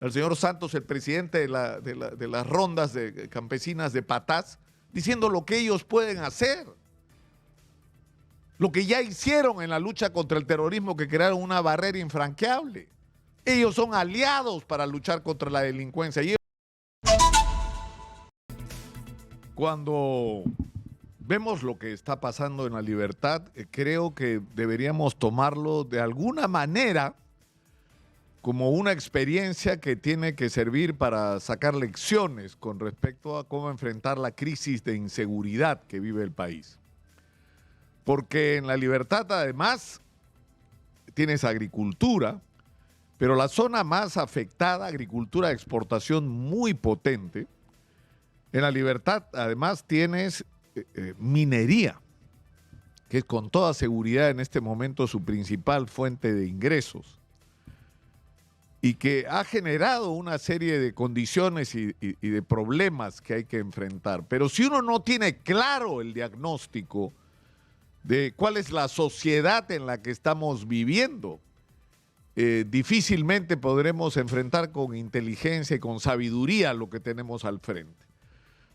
al señor Santos, el presidente de las rondas de campesinas de Patás, diciendo lo que ellos pueden hacer, lo que ya hicieron en la lucha contra el terrorismo, que crearon una barrera infranqueable. Ellos son aliados para luchar contra la delincuencia. Y cuando vemos lo que está pasando en La Libertad, creo que deberíamos tomarlo de alguna manera como una experiencia que tiene que servir para sacar lecciones con respecto a cómo enfrentar la crisis de inseguridad que vive el país. Porque en La Libertad, además, tienes agricultura, pero la zona más afectada, agricultura de exportación muy potente. En La Libertad, además, tienes minería, que es con toda seguridad en este momento su principal fuente de ingresos, y que ha generado una serie de condiciones y de problemas que hay que enfrentar. Pero si uno no tiene claro el diagnóstico de cuál es la sociedad en la que estamos viviendo, difícilmente podremos enfrentar con inteligencia y con sabiduría lo que tenemos al frente.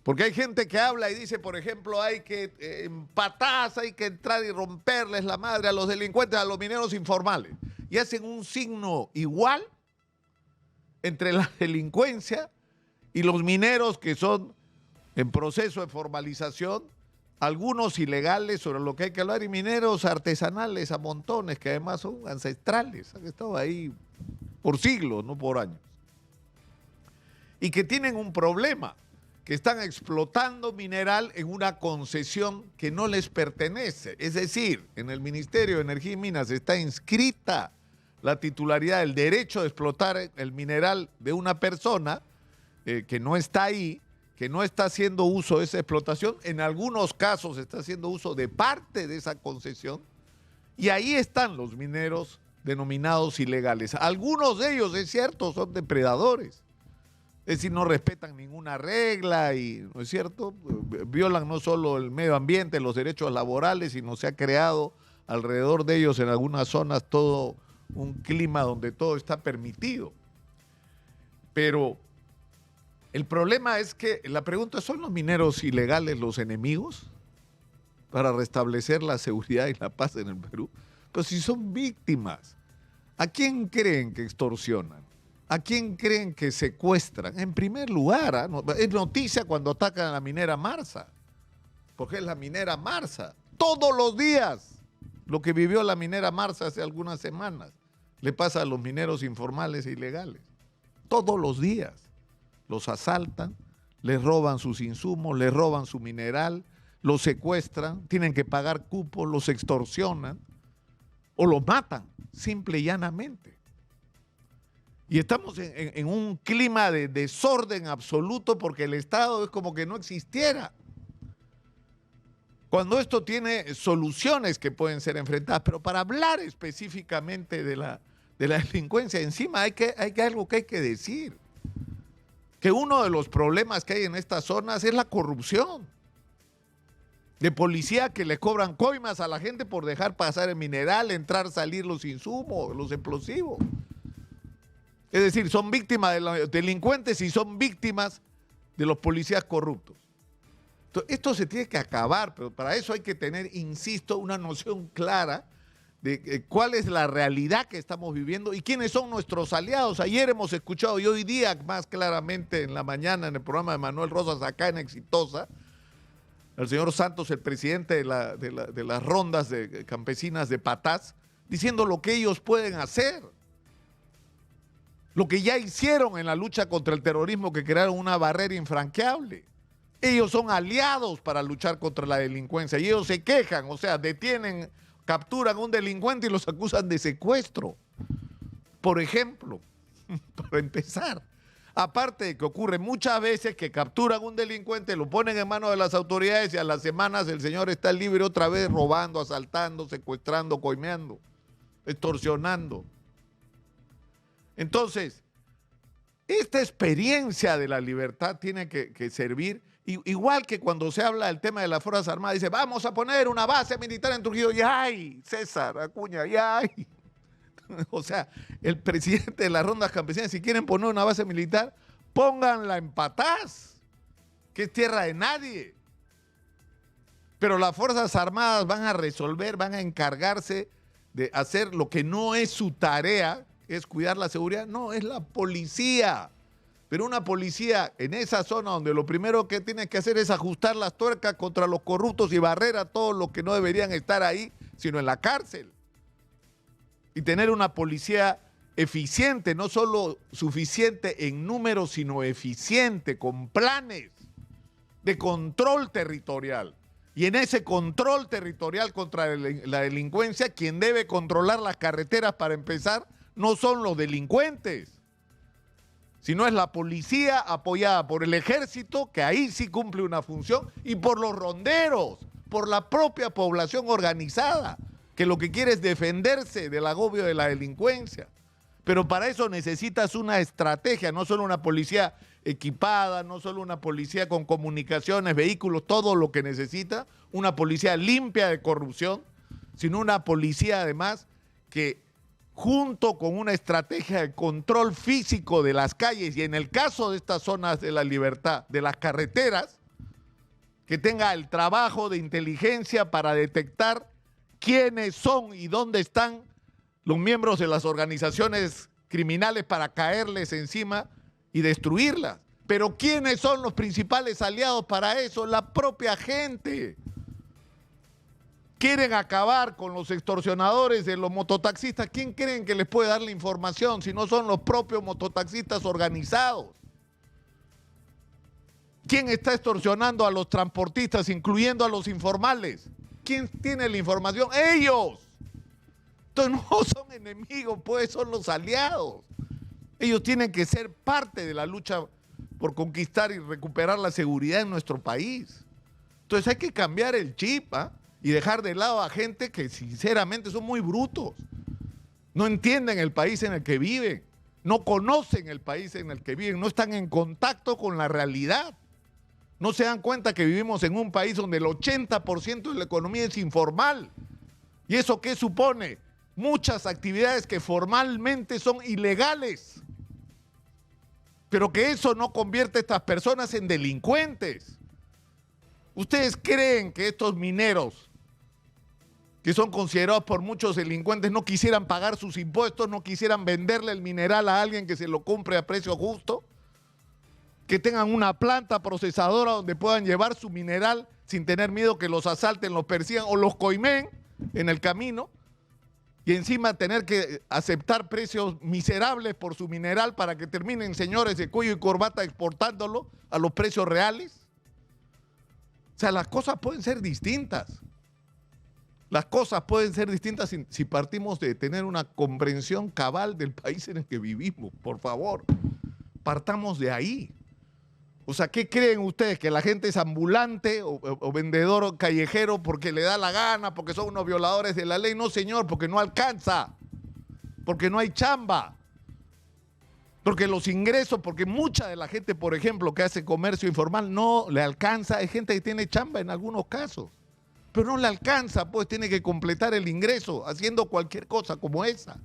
Porque hay gente que habla y dice, por ejemplo, hay que en Patás hay que entrar y romperles la madre a los delincuentes, a los mineros informales. Y hacen un signo igual entre la delincuencia y los mineros que son en proceso de formalización, algunos ilegales sobre lo que hay que hablar, y mineros artesanales a montones, que además son ancestrales, han estado ahí por siglos, no por años. Y que tienen un problema, que están explotando mineral en una concesión que no les pertenece. Es decir, en el Ministerio de Energía y Minas está inscrita la titularidad, el derecho de explotar el mineral de una persona que no está ahí, que no está haciendo uso de esa explotación, en algunos casos está haciendo uso de parte de esa concesión, y ahí están los mineros denominados ilegales. Algunos de ellos, es cierto, son depredadores, es decir, no respetan ninguna regla y, ¿no es cierto?, violan no solo el medio ambiente, los derechos laborales, sino se ha creado alrededor de ellos en algunas zonas todo un clima donde todo está permitido. Pero el problema es que la pregunta, ¿son los mineros ilegales los enemigos para restablecer la seguridad y la paz en el Perú? Pues si son víctimas, ¿a quién creen que extorsionan? ¿A quién creen que secuestran? En primer lugar, es noticia cuando atacan a la minera Marsa, porque es la minera Marsa. Todos los días, lo que vivió la minera Marsa hace algunas semanas, le pasa a los mineros informales e ilegales. Todos los días. Los asaltan, les roban sus insumos, les roban su mineral, los secuestran, tienen que pagar cupos, los extorsionan o los matan, simple y llanamente. Y estamos en un clima de desorden absoluto porque el Estado es como que no existiera. Cuando esto tiene soluciones que pueden ser enfrentadas, pero para hablar específicamente de la delincuencia, encima hay algo que hay que decir. Que uno de los problemas que hay en estas zonas es la corrupción. De policía que le cobran coimas a la gente por dejar pasar el mineral, entrar, salir los insumos, los explosivos. Es decir, son víctimas de los delincuentes y son víctimas de los policías corruptos. Entonces, esto se tiene que acabar, pero para eso hay que tener, insisto, una noción clara de cuál es la realidad que estamos viviendo y quiénes son nuestros aliados. Ayer hemos escuchado, y hoy día más claramente en la mañana en el programa de Manuel Rosas acá en Exitosa, al señor Santos, el presidente de las rondas de campesinas de Patás, diciendo lo que ellos pueden hacer, lo que ya hicieron en la lucha contra el terrorismo, que crearon una barrera infranqueable. Ellos son aliados para luchar contra la delincuencia y ellos se quejan, o sea, detienen, capturan a un delincuente y los acusan de secuestro, por ejemplo, para empezar. Aparte de que ocurre muchas veces que capturan a un delincuente, lo ponen en manos de las autoridades y a las semanas el señor está libre otra vez robando, asaltando, secuestrando, coimeando, extorsionando. Entonces, esta experiencia de La Libertad tiene que servir, igual que cuando se habla del tema de las Fuerzas Armadas, dice, vamos a poner una base militar en Trujillo, y ¡ay! César Acuña, y ¡ay! O sea, el presidente de las rondas campesinas, si quieren poner una base militar, pónganla en Patás, que es tierra de nadie. Pero las Fuerzas Armadas van a resolver, van a encargarse de hacer lo que no es su tarea, que es cuidar la seguridad. No, es la policía. Pero una policía en esa zona donde lo primero que tiene que hacer es ajustar las tuercas contra los corruptos y barrer a todos los que no deberían estar ahí, sino en la cárcel. Y tener una policía eficiente, no solo suficiente en números, sino eficiente, con planes de control territorial. Y en ese control territorial contra la delincuencia, quien debe controlar las carreteras para empezar, no son los delincuentes, sino es la policía apoyada por el ejército, que ahí sí cumple una función, y por los ronderos, por la propia población organizada, que lo que quiere es defenderse del agobio de la delincuencia. Pero para eso necesitas una estrategia, no solo una policía equipada, no solo una policía con comunicaciones, vehículos, todo lo que necesita, una policía limpia de corrupción, sino una policía además que junto con una estrategia de control físico de las calles y en el caso de estas zonas de la libertad, de las carreteras, que tenga el trabajo de inteligencia para detectar quiénes son y dónde están los miembros de las organizaciones criminales para caerles encima y destruirlas. Pero ¿quiénes son los principales aliados para eso? La propia gente. Quieren acabar con los extorsionadores de los mototaxistas. ¿Quién creen que les puede dar la información si no son los propios mototaxistas organizados? ¿Quién está extorsionando a los transportistas, incluyendo a los informales? ¿Quién tiene la información? ¡Ellos! Entonces no son enemigos, pues son los aliados. Ellos tienen que ser parte de la lucha por conquistar y recuperar la seguridad en nuestro país. Entonces hay que cambiar el chip, ¿eh? Y dejar de lado a gente que sinceramente son muy brutos. No entienden el país en el que viven, no conocen el país en el que viven, no están en contacto con la realidad. No se dan cuenta que vivimos en un país donde el 80% de la economía es informal. ¿Y eso qué supone? Muchas actividades que formalmente son ilegales, pero que eso no convierte a estas personas en delincuentes. ¿Ustedes creen que estos mineros, que son considerados por muchos delincuentes, no quisieran pagar sus impuestos, no quisieran venderle el mineral a alguien que se lo compre a precio justo? Que tengan una planta procesadora donde puedan llevar su mineral sin tener miedo que los asalten, los persigan o los coimeen en el camino, y encima tener que aceptar precios miserables por su mineral para que terminen señores de cuello y corbata exportándolo a los precios reales. O sea, las cosas pueden ser distintas. Las cosas pueden ser distintas si partimos de tener una comprensión cabal del país en el que vivimos. Por favor, partamos de ahí. O sea, ¿qué creen ustedes? ¿Que la gente es ambulante o vendedor callejero porque le da la gana, porque son unos violadores de la ley? No, señor, porque no alcanza, porque no hay chamba, porque los ingresos, porque mucha de la gente, por ejemplo, que hace comercio informal no le alcanza. Hay gente que tiene chamba en algunos casos, pero no le alcanza, pues tiene que completar el ingreso haciendo cualquier cosa como esa.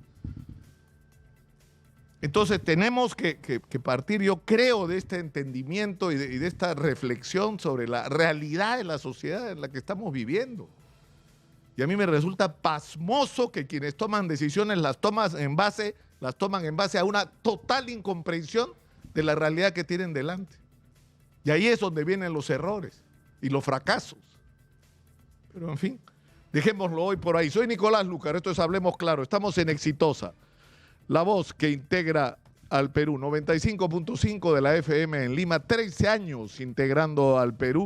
Entonces tenemos que partir, yo creo, de este entendimiento y de esta reflexión sobre la realidad de la sociedad en la que estamos viviendo. Y a mí me resulta pasmoso que quienes toman decisiones las toman en base a una total incomprensión de la realidad que tienen delante. Y ahí es donde vienen los errores y los fracasos. Pero en fin, dejémoslo hoy por ahí. Soy Nicolás Lucar, esto es Hablemos Claro, estamos en Exitosa, la voz que integra al Perú, 95.5 de la FM en Lima, 13 años integrando al Perú.